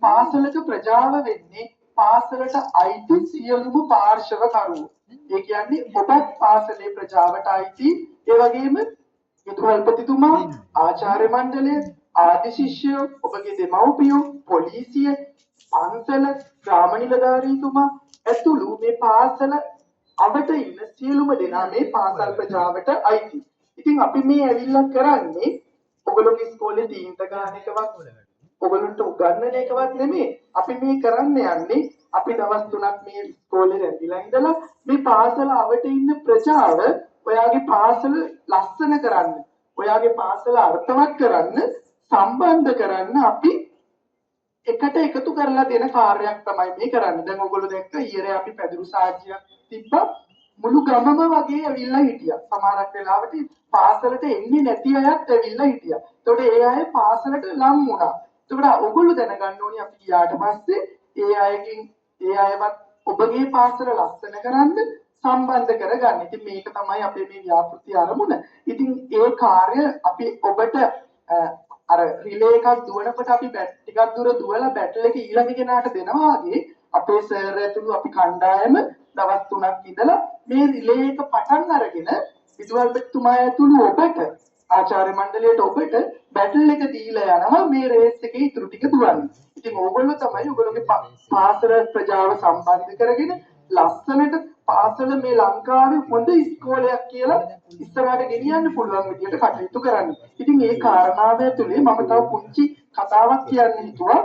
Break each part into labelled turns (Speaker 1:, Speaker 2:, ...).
Speaker 1: පාසලක ප්‍රජාව වෙන්නේ පාසලට අයිති සියලුම පාර්ශවකරුවෝ. ඒ කියන්නේ ඔබත් පාසලේ ප්‍රජාවට අයිති. ඒ වගේම විදුහල්පතිතුමා, ආචාර්ය මණ්ඩලය, ආදි ශිෂ්‍යයෝ, ඔබගේ දෙමව්පියෝ, පොලිසිය, පන්සල, ග්‍රාම නිලධාරීතුමා ඇතුළු මේ පාසල අවට ඉන්න සියලුම දෙනා මේ පාසල් ප්‍රජාවට අයිති. ඉතින් අපි මේ ඇවිල්ලා කරන්නේ ඔයගොල්ලෝගේ ඉස්කෝලේ තීන්ත ගන්න එකවත් ඔයගොල්ලන්ට උගන්වන එකවත් නෙමෙයි. අපි මේ කරන්න යන්නේ අපි දවස් 3ක් මේ ඉස්කෝලේ රැඳිලා ඉඳලා මේ පාසල අවට ඉන්න ප්‍රජාව ඔයාගේ පාසල ලස්සන කරන්න, ඔයාගේ පාසල අර්ථවත් කරන්න, සම්බන්ධ කරන්න අපි එකට එකතු කරලා දෙන කාර්යයක් තමයි මේ කරන්නේ. දැන් ඔයගොල්ලෝ දැක්ක ඊයේ අපි පැදුරු සාජ්‍යයක් තිබ්බා. මුළු ගමම වගේ ඇවිල්ලා හිටියා. සමහරක් වෙලාවට පාසලට එන්නේ නැති අයත් ඇවිල්ලා හිටියා. ඒතකොට ඒ අය පාසලට ලම් වුණා. ඒතකොට ඔයගොල්ලෝ දැනගන්න ඕනේ අපි ගියාට පස්සේ ඒ අයවත් ඔබගේ පාසල ලස්සන කරන්න සම්බන්ධ කරගන්න. ඉතින් මේක තමයි අපේ මේ ව්‍යාපෘති අරමුණ. ඉතින් ඒ කාර්ය අපි ඔබට අර රිලේ එකක් දුවනකොට අපි ටිකක් දුර දුවලා බැටල් එක ඊළඟ කෙනාට දෙනවා වගේ අපේ සර් ඇතුළු අපි කණ්ඩායම දවස් 3ක් ඉඳලා මේ රිලේ එක පටන් අරගෙන විදුහල්පතිතුමා ඇතුළු ඔබට ආචාර්ය මණ්ඩලයට ඔබට බැටල් එක දීලා යනවා මේ රේස් එකේ ඉතුරු ටික දුවන්න. ඉතින් ඕගොල්ලෝ තමයි ඔයගොල්ලෝගේ පාසල ප්‍රජාව සම්බන්ධ කරගෙන ලස්සනට පාසල මේ ලංකාවේ හොඳ ඉස්කෝලයක් කියලා ඉස්සරහට ගෙනියන්න පුළුවන් විදියට කටයුතු කරන්න. ඉතින් ඒ කාරණාව ඇතුලේ මම තව පුංචි කතාවක් කියන්න හිතුවා.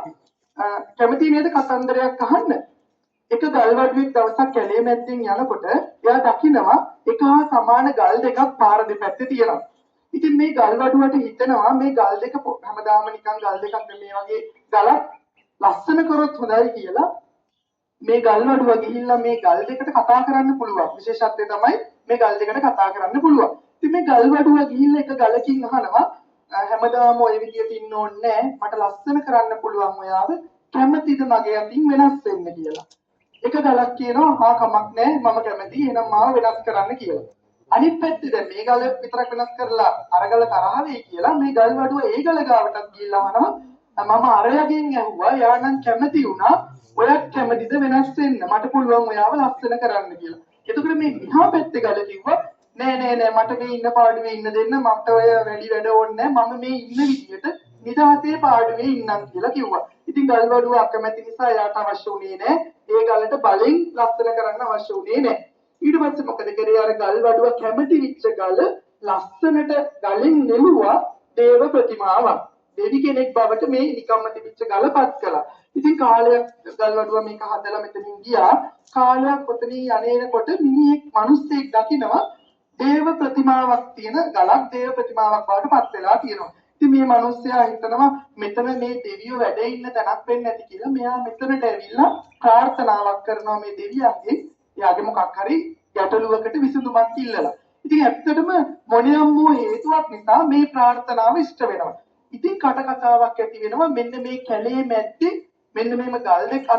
Speaker 1: කැමති නේද කතන්දරයක් අහන්න? එක ගල්වඩුවෙක් දවසක් කැලේ මැද්දෙන් යනකොට එයා දකිනවා එක හා සමාන ගල් දෙකක් පාර දෙපැත්තේ තියෙනවා. ඉතින් මේ ගල්වඩුවට හිතනවා මේ ගල් දෙක හැමදාම නිකන් ගල් දෙකක් මේ වගේ ගලක් ලස්සන කරොත් හොඳයි කියලා මේ ගල්වඩුව ගිහිල්ලා මේ ගල් දෙකට කතා කරන්න පුළුවන්. විශේෂත්වය තමයි මේ ගල් දෙකට කතා කරන්න පුළුවන්. ඉතින් මේ ගල්වඩුව ගිහිල්ලා එක ගලකින් අහනවා හැමදාම ওই විදියට ඉන්න ඕනේ නැහැ. මට ලස්සන කරන්න පුළුවන් ඔයාව. කැමතිද මගේ අතින් වෙනස් වෙන්න කියලා. එක ගලක් කියනවා හා කමක් නැහැ මම කැමතියි එහෙනම් මාව වෙනස් කරන්න කියලා. අනිත් පැත්තේ දැන් මේ ගල විතරක් වෙනස් කරලා අර ගල තරහ වෙයි කියලා මේ ගල්වඩුව ඒ ගල ගාවටත් ගිහිල්ලා අහනවා මම අරයගෙන් ඇහුවා යා නම් කැමති වුණා ඔයත් කැමතිද වෙනස් වෙන්න මට පුළුවන් ඔයාව ලස්සන කරන්න කියලා. එතකොට මේ විහා පැත්තේ ගල කිව්වා නෑ මට මේ ඉන්න පාඩුවේ ඉන්න දෙන්න මට ඔය වැඩි වැඩ ඕනේ නෑ මම මේ ඉන්න විදියට නිදහසේ පාඩුවේ ඉන්නම් කියලා කිව්වා. ඉතින් ගල්වඩුව අකමැති නිසා එයාට අවශ්‍ය වුණේ නෑ ඒ ගලට බලෙන් ලස්සන කරන්න අවශ්‍ය වුණේ නෑ. ඊට පස්සේ මොකද කරේ අර ගල්වඩුව කැමති විච්ච ගල ලස්සනට ගලෙන් නෙළුවා දේව ප්‍රතිමාවක්. දෙවි කෙනෙක් බවට මේ නිකම්ම තිබිච්ච ගලපත් කළා. ඉතින් කාලයක් ගල්වඩුව මේක හදලා මෙතනින් ගියා. කාලයක් ඔතනින් යන්නේනකොට මිනිහෙක් මිනිස්සෙක් දකිනවා දේව ප්‍රතිමාවක් තියෙන ගලක් දේව ප්‍රතිමාවක් බවට පත් වෙලා තියෙනවා. ඉතින් මේ මිනිස්සයා හිතනවා මෙතන මේ දෙවියෝ වැඩ ඉන්න තැනක් වෙන්න ඇති කියලා. මෙයා මෙතනට ඇවිල්ලා ප්‍රාර්ථනාවක් කරනවා මේ දෙවියන්ගෙන්. එයාගේ මොකක් හරි ගැටලුවකට විසඳුමක් ඉල්ලලා. ඉතින් ඇත්තටම මොනියම් වූ හේතුවක් නිසා මේ ප්‍රාර්ථනාව ඉෂ්ට වෙනවා. ඉතින් කටකතාවක් ඇති වෙනවා මෙන්න මේ කැලේ මැද්දේ මෙන්න මේම ගල් දෙකක්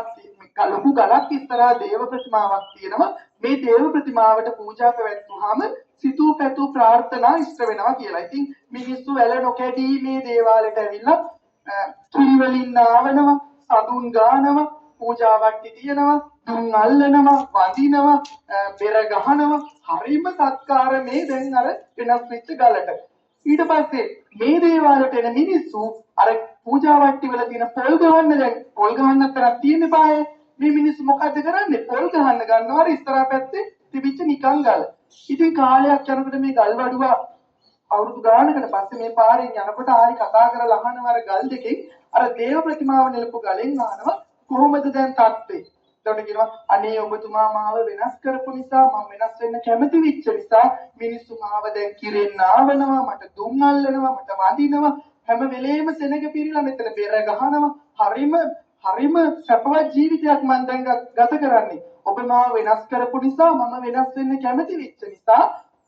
Speaker 1: ලොකු ගලක් ඉස්සරහා දේව ප්‍රතිමාවක් තියෙනවා. මේ දේව ප්‍රතිමාවට පූජා පැවැත්වුවාම සිතූ පැතූ ප්‍රාර්ථනා ඉෂ්ට වෙනවා කියලා. ඉතින් මිනිස්සු වැල නොකැඩී මේ දේවාලයට ඇවිල්ලා කිරි වලින් නාවනවා, සතුන් ගානවා, පූජා වට්ටි තියනවා, දුම් අල්ලනවා, වඳිනවා, පෙර ගහනවා. හරිම සත්කාර මේ දැන් අර වෙනස් වෙච්ච ගලට. ඊට පස්සේ මේ දේවාලයට එන මිනිස්සු අර පූජා වට්ටි වල තියෙන පොල් ගහන්න දැන් පොල් ගහන්න තරක් තියෙන බෑ. මේ මිනිස්සු මොකද කරන්නේ? පොල් ගහන්න ගන්නවා ඉස්සරහා පැත්තේ තිබිච්ච නිකන් ගල. ඉතින් කාලයක් යනකොට මේ ගල්වඩුව අවුරුදු ගානකට පස්සේ මේ පාරෙන් යනකොට ආයි කතා කරලා අහනවා අර ගල් දෙකෙන් අර දේව ප්‍රතිමාව නෙලපු ගලෙන් අහනවා කොහොමද දැන් තත්ත්වේ? එතකොට කියනවා අනේ ඔබතුමා මාව වෙනස් කරපු නිසා මම වෙනස් වෙන්න කැමති වෙච්ච නිසා මිනිස්සු මාව දැන් කිරෙන්න ආවනවා මට දුම් අල්ලනවා මට වදිනවා හැම වෙලේම සෙනග පිරීලා මෙතන බෙර ගහනවා හරිම සපවත් ජීවිතයක් මම දැන් ගත කරන්නේ ඔබ මාව වෙනස් කරපු නිසා මම වෙනස් වෙන්න කැමති වෙච්ච නිසා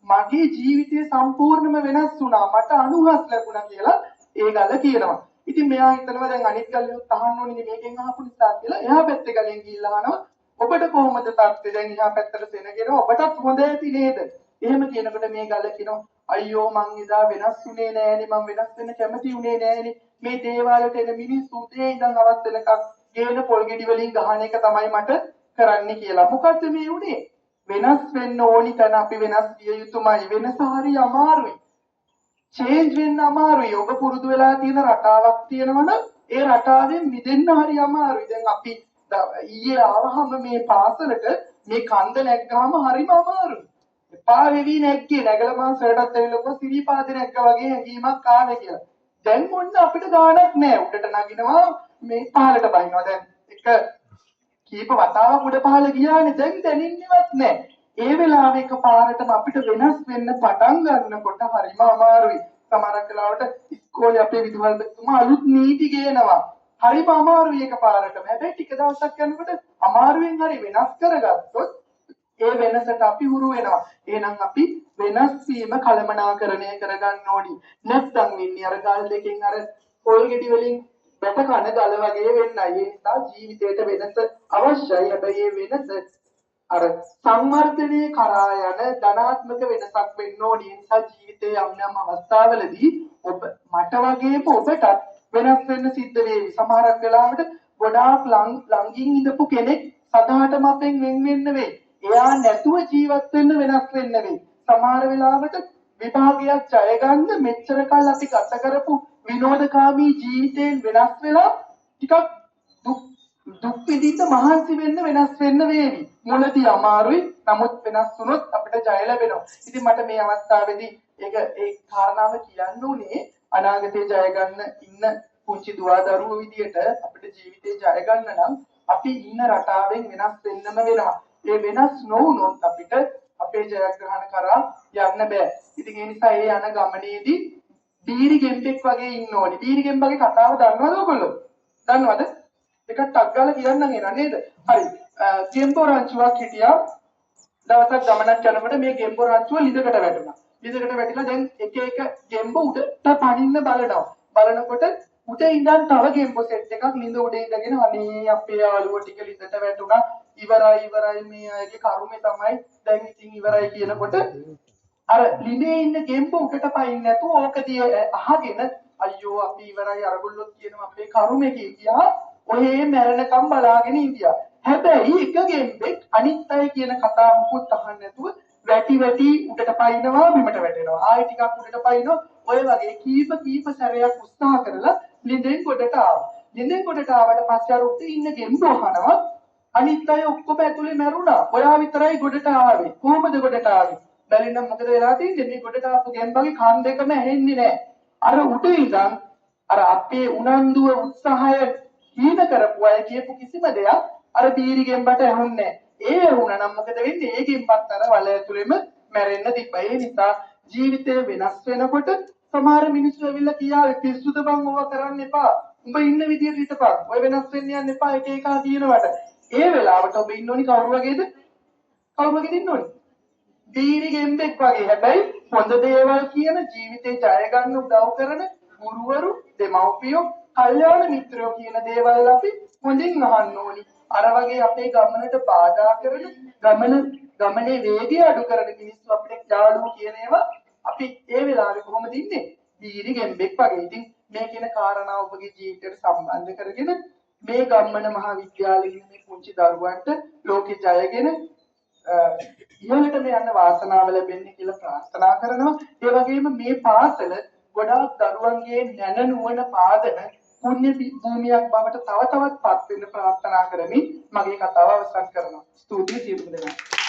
Speaker 1: මගේ ජීවිතය සම්පූර්ණයෙන්ම වෙනස් වුණා මට අනුහස් ලැබුණා කියලා ඒ ගල කියනවා. ඉතින් මෙයා හිතනවා දැන් අනිත් ගල්ලුත් අහන්න ඕනේ මේකෙන් අහපු නිසා කියලා. එහා පැත්තේ ගලෙන් ගිහිල්ලා අහනවා ඔබට කොහොමද තත්ත්වය? දැන් එහා පැත්තට සෙනගෙනවා ඔබටත් හොඳ ඇති නේද? එහෙම කියනකොට මේ ගල කියනවා අයියෝ මං එදා වෙනස් වුණේ නෑනේ මං වෙනස් වෙන්න කැමති වුණේ නෑනේ. මේ දේවාලයට එන මිනිස්සු උදේ ඉඳන් හවස වෙනකන් ගේන පොල් ගෙඩි වලින් ගහන එක තමයි මට කරන්න කියලා. මොකද්ද මේ උනේ? වෙනස් වෙන්න ඕනි තැන අපි වෙනස් විය යුතුමයි. වෙනස හරි අමාරුයි. චේන්ජ් වෙන්න අමාරුයි. ඔබ පුරුදු වෙලා තියෙන රටාවක් තියෙනවනම් ඒ රටාවෙන් මිදෙන්න හරි අමාරුයි. දැන් අපි ඊයේ ආවහම මේ පාසලට මේ කන්ද නැග්ගාම හරිම අමාරුයි. එපා වෙවි නැග්ගේ නැගලා මං සරටත් ඇවිල්ලා සිරිපාදේ නැග්ගා වගේ හැඟීමක් ආවේ කියලා. දැන් මොන්න අපිට ගාණක් නැහැ. උඩට නගිනවා මේ පහලට බහිනවා. දැන් එක කීප වතාවක් උඩ පහල ගියානේ දැන් දැනෙන්නේවත් නැහැ. ඒ වෙලාවේ එකපාරටම අපිට වෙනස් වෙන්න පටන් ගන්නකොට හරිම අමාරුයි. සමහරක් වෙලාවට ඉස්කෝලේ අපේ විදුහල්පතිතුමා අලුත් නීති ගේනවා. හරිම අමාරුයි එකපාරටම. හැබැයි ටික දවසක් යනකොට අමාරුවෙන් හරි වෙනස් කරගත්තොත් ඒ වෙනසට අපි හුරු වෙනවා. එහෙනම් අපි වෙනස් වීම කළමනාකරණය කරගන්න ඕනි. නැත්නම් වෙන්නේ අර ගල් දෙකෙන් අර පොල් ගෙඩි වලින් බැට කන ගල වගේ වෙන්නයි. ඒ නිසා ජීවිතේට වෙනස අවශ්‍යයි. හැබැයි මේ වෙනස අර සංවර්ධනය කරා යන ධනාත්මක වෙනසක් වෙන්න ඕනි. ඒ නිසා ජීවිතයේ යම් යම් අවස්ථාවලදී ඔබ මට වගේම ඔබටත් වෙනස් වෙන්න සිද්ධ වේවි. සමහරක් වෙලාවට ගොඩාක් ළඟින් ඉඳපු කෙනෙක් සදාටම අපෙන් වෙන් වෙන්න වෙයි. එයා නැතුව ජීවත් වෙන්න වෙනස් වෙන්න වෙයි. සමහර වෙලාවට විභාගයක් ජය ගන්න මෙච්චර කල් අපි ගත කරපු විනෝදකාමී ජීවිතයෙන් වෙනස් වෙලා ටිකක් දුක් විඳින්න මහන්සි වෙන්න වෙනස් වෙන්න වේවි. මුලදී අමාරුයි. නමුත් වෙනස් වුණොත් අපිට ජය ලැබෙනවා. ඉතින් මට මේ අවස්ථාවේදී ඒ කාරණාව කියන්න උනේ අනාගතේ ජය ගන්න ඉන්න පුංචි දුවා දරුවෝ විදියට අපිට ජීවිතේ ජය ගන්න නම් අපි ඉන්න රටාවෙන් වෙනස් වෙන්නම වෙනවා. ඒ වෙනස් නොවුනොත් අපිට අපේ ජයග්‍රහණ කරා යන්න බෑ. ඉතින් ඒ නිසා ඒ යන ගමනේදී බීරි ගෙම්බෙක් වගේ ඉන්න ඕනේ. බීරි ගෙම්බගේ කතාව දන්නවද ඔයගොල්ලෝ? දන්නවද? එකක් ටක් ගාලා කියන්නම් එන නේද? හරි. ගෙම්බෝ රංචුවක් හිටියා. දවසක් ගමනක් යනකොට මේ ගෙම්බෝ රංචුව ලිඳකට වැටුණා. ලිඳකට වැටිලා දැන් එක එක ගෙම්බෝ උඩට පනින්න බලනවා. බලනකොට උඩ ඉඳන් තව ගෙම්බෝ සෙට් එකක් ලිඳ උඩ ඉඳගෙන අනේ අපේ යාළුවෝ ටික ලිඳට වැටුණා. ඉවරයි මේ අයගේ කර්මය තමයි දැන් ඉතින් ඉවරයි කියනකොට අර ලිඳේ ඉන්න ගෙම්බෝ උඩට පයින් නැතුව ඕකදී අහගෙන අයියෝ අපි ඉවරයි අරගොල්ලෝ කියනවා අපේ කර්මය කියලා ඔහේ මැරෙනකම් බලාගෙන ඉඳියා. හැබැයි එක ගෙම්බෙක් අනිත් අය කියන කතා මුකුත් අහන්නේ නැතුව වැටි උඩට පයින්නවා බිමට වැටෙනවා. ආයෙ ටිකක් උඩට පයින්නවා. ඔය වගේ කීප සැරයක් උත්සාහ කරලා ලිඳෙන් ගොඩට ආවා. ලිඳෙන් ගොඩට ආවට පස්සේ අර උඩ ඉන්න ගෙම්බෝ අහනවා අනිත් අය ඔක්කොම ඇතුලේ මැරුණා. ඔයා විතරයි ගොඩට ආවේ. කොහොමද ගොඩට ආවේ? බැලිනම් මොකද වෙලා තියෙන්නේ? මේ ගොඩට ආපු ගෙම්බගේ කන් දෙකම ඇහෙන්නේ නැහැ. අර උඩ ඉඳන් අර අපේ උනන්දුව උත්සාහය හීන කරපු අය කියපු කිසිම දෙයක් අර බීරි ගෙම්බට ඇහුන්නේ නැහැ. ඒ වුණා නම් මොකද වෙන්නේ? ඒ ගෙම්බත් අර වල ඇතුලේම මැරෙන්න තිබ්බා. ඒ නිසා ජීවිතය වෙනස් වෙනකොට සමහර මිනිස්සු ඇවිල්ලා කියාවේ පිස්සුද බං ඕවා කරන්න එපා. උඹ ඉන්න විදියට හිටපන්. ඔය වෙනස් වෙන්න යන්න එපා එක එකා කියනවට. ඒ වෙලාවට ඔබ ඉන්න ඕනි කවුරු වගේද? කවුරු වගේද ඉන්න ඕනි? බීරි ගෙම්බෙක් වගේ. හැබැයි හොඳ දේවල් කියන ජීවිතේ ජය ගන්න උදව් කරන ගුරුවරු, දෙමව්පියෝ, කල්යාණ මිත්‍රයෝ කියන දේවල් අපි හොඳින් අහන්න ඕනි. අර වගේ අපේ ගමනට බාධා කරන ගමනේ වේගය අඩු කරන මිනිස්සු අපිට යාළුවෝ කියන ඒවා අපි ඒ වෙලාවේ කොහොමද ඉන්නේ? බීරි ගෙම්බෙක් වගේ. ඉතින් මේ කියන කාරණා ඔබගේ ජීවිතයට සම්බන්ධ කරගෙන මේ ගම්මන මහාවිද්‍යාලයේ ඉන්න මේ පුංචි දරුවන්ට ලෝකේ ජයගෙන ඉහළටම යන්න වාසනාව ලැබෙන්නේ කියලා ප්‍රාර්ථනා කරනවා. ඒ වගේම මේ පාසල ගොඩාක් දරුවන්ගේ නැන නුවණ පාදන පුණ්‍ය භූමියක් බවට තව තවත් පත් වෙන්න ප්‍රාර්ථනා කරමින් මගේ කතාව අවසන් කරනවා. ස්තුතියි සියලු දෙනාට.